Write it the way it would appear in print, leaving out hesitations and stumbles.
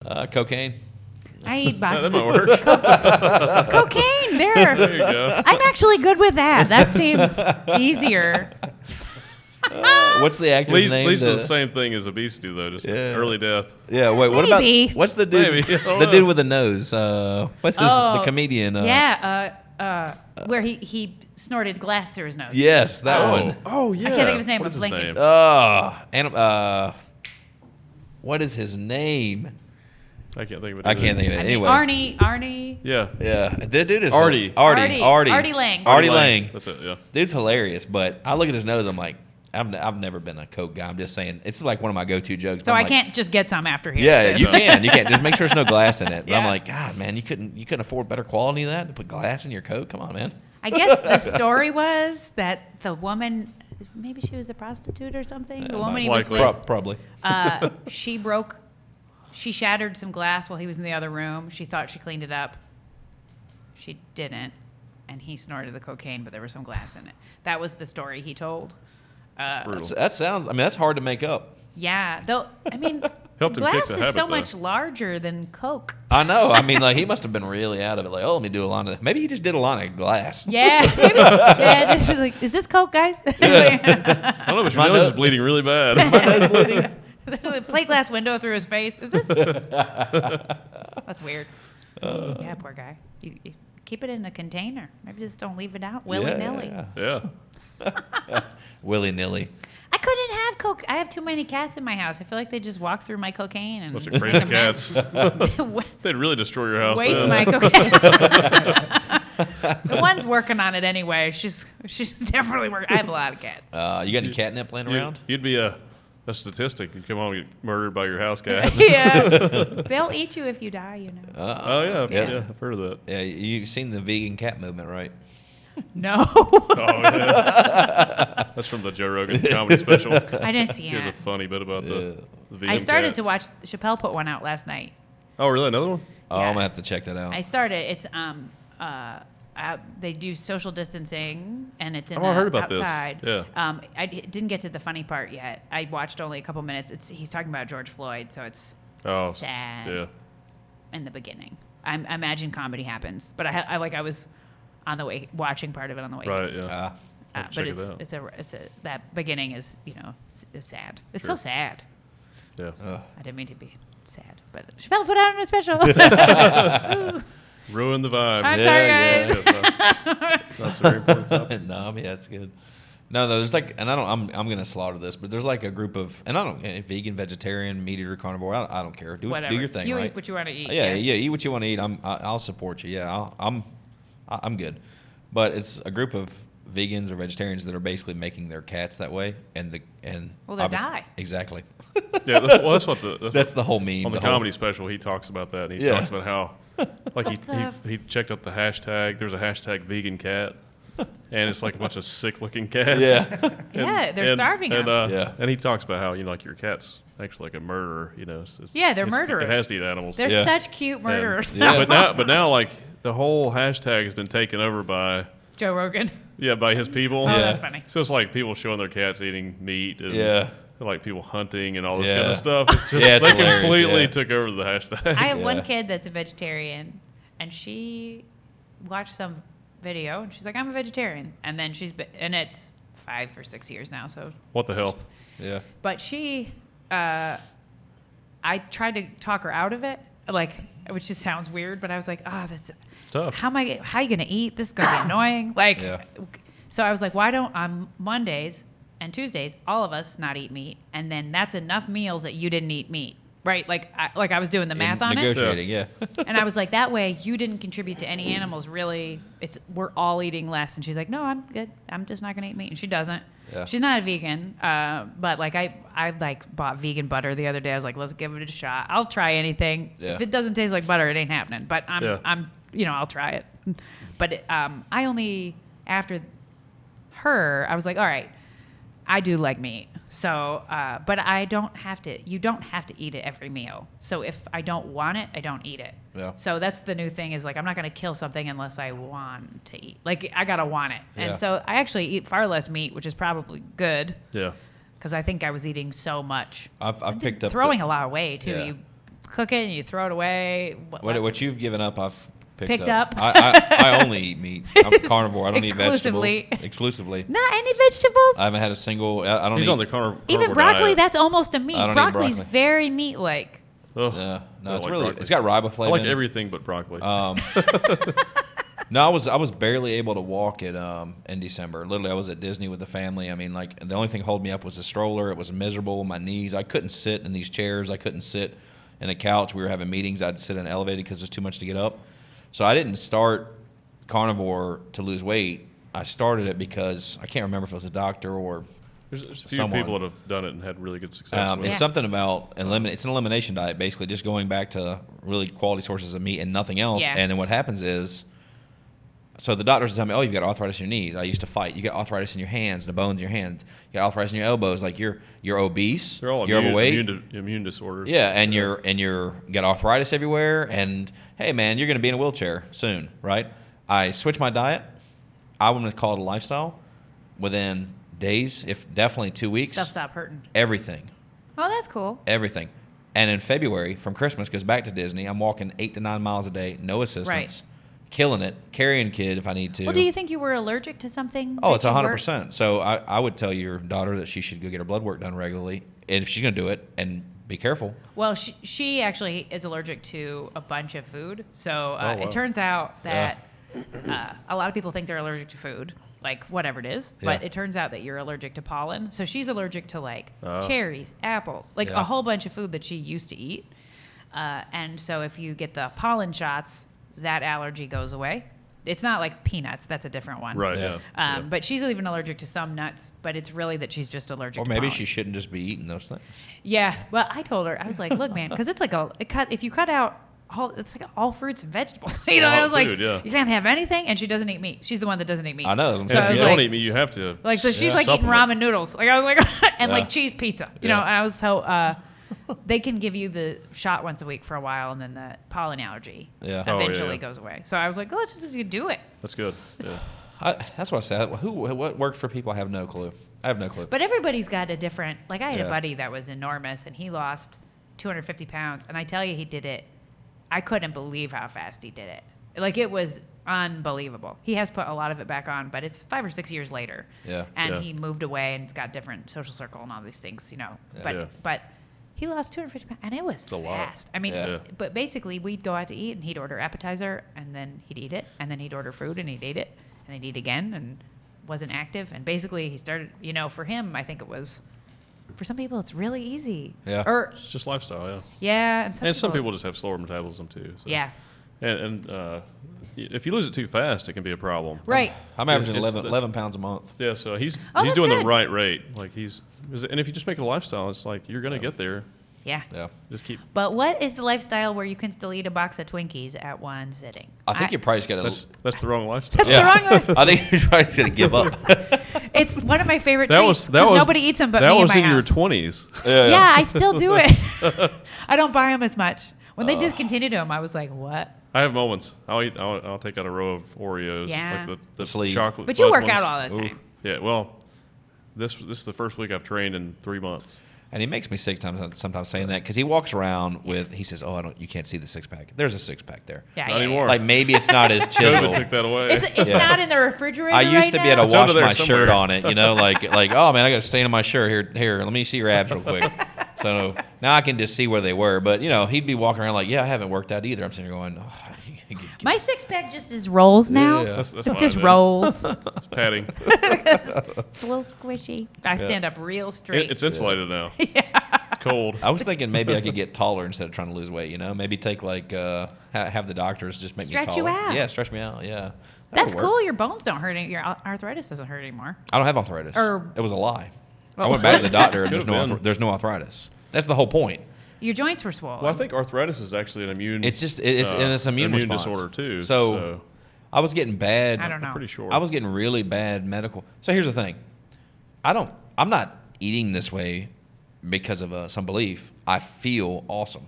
Cocaine. I eat boxes. That might work. Cocaine. There you go. I'm actually good with that. That seems easier. What's the actor's name? Leads to the same thing as obesity, though. Just early death. Yeah. Wait. What Maybe. about what's the dude? The dude with the nose. What's his? The comedian. Where he snorted glass through his nose. Yes, that one. Oh yeah. I can't think of his name. What is his name? What is his name? I can't think of it. I can't think of it. Anyway. Arnie. Yeah. Yeah. The dude is Artie. Artie Lang. Artie Lang. That's it. Yeah. Dude's hilarious, but I look at his nose. I'm like, I've never been a Coke guy. I'm just saying, it's like one of my go-to jokes. So I can't just get some after here. Yeah, you can. You can't. Just make sure there's no glass in it. But Yeah. I'm like, God, man, you couldn't afford better quality than that to put glass in your Coke? Come on, man. I guess the story was that the woman, maybe she was a prostitute or something. The woman he was with, Probably. she shattered some glass while he was in the other room. She thought she cleaned it up. She didn't. And he snorted the cocaine, but there was some glass in it. That was the story he told. That sounds, that's hard to make up. Yeah. Though, Helped him kick glass the is habit, so though. much larger than Coke. I know. He must have been really out of it. Like, let me do a line of, maybe he just did a line of glass. Yeah. Maybe, yeah. This is like, is this Coke, guys? I don't know, but your nose is bleeding really bad. My nose bleeding. There's a plate glass window through his face. Is this? That's weird. Yeah, poor guy. You keep it in a container. Maybe just don't leave it out willy-nilly. Yeah. Willy-nilly. I couldn't have Coke. I have too many cats in my house. I feel like they just walk through my cocaine and Bunch of crazy make a mess. cats. They'd really destroy your house. Waste then. my cocaine. The one's working on it anyway. She's definitely working. I have a lot of cats. You got any catnip laying around? You'd be a statistic. You'd come home and get murdered by your house cats. Yeah. They'll eat you if you die, you know. Oh, yeah. I've heard of that. Yeah, you've seen the vegan cat movement, right? No. Oh, yeah. That's from the Joe Rogan comedy special. I didn't see He has a it. funny bit about the vegan I started cat. to watch, Chappelle put one out last night. Oh, really? Another one? Oh, I'm going to have to check that out. I started. It's they do social distancing, and it's in I heard about outside. this. Yeah. I didn't get to the funny part yet. I watched only a couple minutes. He's talking about George Floyd, so it's sad. Yeah. In the beginning, I imagine comedy happens, but I was on the way watching part of it on the way. Right. Yeah. But it's a that beginning is is sad. It's so sad. Yeah. I didn't mean to be sad, but Chappelle put out a special. Ruin the vibe. I'm sorry, guys. That's a very important topic. No, that's good. No, there's and I'm gonna slaughter this, but there's like a group of, and I don't vegan, vegetarian, meat eater, carnivore. I don't care. Do your thing. You right? eat what you want to eat. Yeah, eat what you want to eat. I'll support you. Yeah, I'm good. But it's a group of vegans or vegetarians that are basically making their cats that way, and they'll die. Exactly. Yeah, that's what the whole meme. On the comedy special, he talks about that. And he talks about how, like, he checked out the hashtag. There's a hashtag vegan cat, and it's like a bunch of sick-looking cats. Yeah. They're starving them. And he talks about how like your cat's actually like a murderer. They're murderers. It has to eat animals. They're such cute murderers. But now, like the whole hashtag has been taken over by Joe Rogan. Yeah, by his people. Oh, that's funny. So it's like people showing their cats eating meat. And like people hunting and all this kind of stuff. It's just, it's they hilarious, completely took over the hashtag. I have one kid that's a vegetarian, and she watched some video, and she's like, "I'm a vegetarian," and then and it's 5 or 6 years now. So what the hell? Yeah. But she, I tried to talk her out of it, which just sounds weird, but I was like, that's tough. How are you gonna eat? This is gonna be annoying. So I was like, why don't on Mondays and Tuesdays all of us not eat meat, and then that's enough meals that you didn't eat meat, right? I was doing the math on negotiating, it. And I was like, that way you didn't contribute to any animals. Really, we're all eating less. And she's like, no, I'm good. I'm just not gonna eat meat. And she doesn't. Yeah. She's not a vegan, but I bought vegan butter the other day. I was like, let's give it a shot. I'll try anything. Yeah. If it doesn't taste like butter, it ain't happening. But I'll try it. But I only after her, I was like, all right, I do like meat. So, but I don't have to. You don't have to eat it every meal. So if I don't want it, I don't eat it. Yeah. So that's the new thing is I'm not going to kill something unless I want to eat. I gotta want it. And so I actually eat far less meat, which is probably good. Yeah. Because I think I was eating so much. I've picked up throwing a lot of weight too. Yeah. You cook it and you throw it away. What you've given up, I've picked up. I only eat meat. I'm carnivore. I don't eat vegetables. Exclusively. Not any vegetables? I haven't had a single. I don't. He's eat, on the carnivore Even broccoli, diet. that's almost a meat. I don't eat Broccoli's broccoli. very meat-like. Ugh, Yeah, no, I it's like really. broccoli. It's got riboflavin. I like everything but broccoli. No, I was barely able to walk in December. Literally, I was at Disney with the family. I mean, like the only thing holding me up was the stroller. It was miserable. My knees. I couldn't sit in these chairs. I couldn't sit in a couch. We were having meetings. I'd sit in an elevator because it was too much to get up. So I didn't start carnivore to lose weight. I started it because I can't remember if it was a doctor or There's a few someone. people that have done it and had really good success with It's it. something about it's an elimination diet, basically, just going back to really quality sources of meat and nothing else. Yeah. And then what happens is, so the doctors tell me, oh, you've got arthritis in your knees. I used to fight. You got arthritis in your hands, the bones in your hands. You got arthritis in your elbows. Like you're obese. They're all you're overweight. immune disorders. Yeah, and you got arthritis everywhere. And hey, man, you're going to be in a wheelchair soon, right? I switched my diet. I wouldn't call it a lifestyle. Within days, if definitely 2 weeks, Stuff stopped hurting. everything. Oh, that's cool. Everything. And in February, from Christmas, goes back to Disney. I'm walking 8 to 9 miles a day, no assistance, Right. killing it, carrying kid if I need to. Well, do you think you were allergic to something? Oh, that it's you 100%. So I would tell your daughter that she should go get her blood work done regularly, and if she's going to do it, and be careful. Well, she actually is allergic to a bunch of food. So wow. it turns out that a lot of people think they're allergic to food, like whatever it is. But Yeah. it turns out that you're allergic to pollen. So she's allergic to like Oh. cherries, apples, like Yeah. a whole bunch of food that she used to eat. And so if you get the pollen shots, that allergy goes away. It's not like peanuts. That's a different one. Right, Yeah. yeah. But she's even allergic to some nuts, but it's really that she's just allergic Or to maybe pollen. she shouldn't just be eating those things. Yeah. Well, I told her, I was like, look, man, because it's like if you cut out it's like all fruits and vegetables. You know, All I was like, food, yeah. you can't have anything, and she doesn't eat meat. She's the one that doesn't eat meat. I know. And So I if was you don't like- eat meat, you have to. Like, so she's like eating supplement. ramen noodles. Like I was like, and Yeah. like cheese pizza. You Yeah. know, and I was so. They can give you the shot once a week for a while, and then the pollen allergy Yeah. Oh, eventually yeah. goes away. So I was like, let's just do it. That's good. Yeah. That's what I said. What works for people, I have no clue. I have no clue. But everybody's got a different. Like I had Yeah. a buddy that was enormous, and he lost 250 pounds, and I tell you, he did it. I couldn't believe how fast he did it. Like it was unbelievable. He has put a lot of it back on, but it's 5 or 6 years later. Yeah. And Yeah. he moved away and it's got different social circle and all these things, you know. Yeah. Yeah. But he lost 250 pounds, and it was a lot. fast. I mean, Yeah. Yeah. but basically we'd go out to eat, and he'd order appetizer, and then he'd eat it, and then he'd order food, and he'd eat it, and then he'd eat again, and wasn't active. And basically he started, you know, for him, I think it was, for some people it's really easy. Yeah. Or It's just lifestyle, yeah. yeah, And some people just have slower metabolism too. So. Yeah. And if you lose it too fast, it can be a problem. Right. I'm averaging It's- 11 pounds a month. Yeah, so he's Oh, that's doing good. the right rate. Like and if you just make it a lifestyle, it's like you're gonna get there. Yeah. Yeah. Just keep. But what is the lifestyle where you can still eat a box of Twinkies at one sitting? I think you probably just got to. That's the wrong lifestyle. Yeah. I think you're probably going to give up. It's one of my favorite That treats. was 'cause nobody eats them but that me was in in my your house. 20s. Yeah, I still do it. I don't buy them as much. When they discontinued them, I was like, what? I have moments. I'll take out a row of Oreos, Yeah. like the sleeve. chocolate. But you fudge work ones. out all the time. Yeah, well, this is the first week I've trained in 3 months. And he makes me sick sometimes saying that because he walks around with, he says, "Oh, you can't see the six pack. There's a six pack there. Yeah, Not yeah, anymore. Like maybe it's not as COVID chiseled. took that away. It's Yeah. not in the refrigerator. I used right to be now. able It's to wash under there my somewhere. shirt on it, you know, like oh man, I got a stain on my shirt here. Let me see your abs real quick. So now I can just see where they were. But you know, he'd be walking around like, yeah, I haven't worked out either. I'm sitting here going, oh, My six pack just is rolls now. Yeah. That's It's fine, just man. rolls. It's padding. It's a little squishy. I stand up real straight. It's insulated now. It's cold. I was thinking maybe I could get taller instead of trying to lose weight. You know, maybe take like have the doctors just make Stretch me you taller. out. Yeah, stretch me out. Yeah, That That's would work. cool. Your bones don't hurt. Your arthritis doesn't hurt anymore. I don't have arthritis. Or- it was a lie. I Oh. went back to the doctor and Could've there's been. no arthritis. That's the whole point. Your joints were swollen. Well, I think arthritis is actually an immune. It's just it's an immune response. disorder too. So I was getting bad. I don't know. I'm pretty sure. I was getting really bad medical. So here's the thing. I'm not eating this way because of some belief. I feel awesome.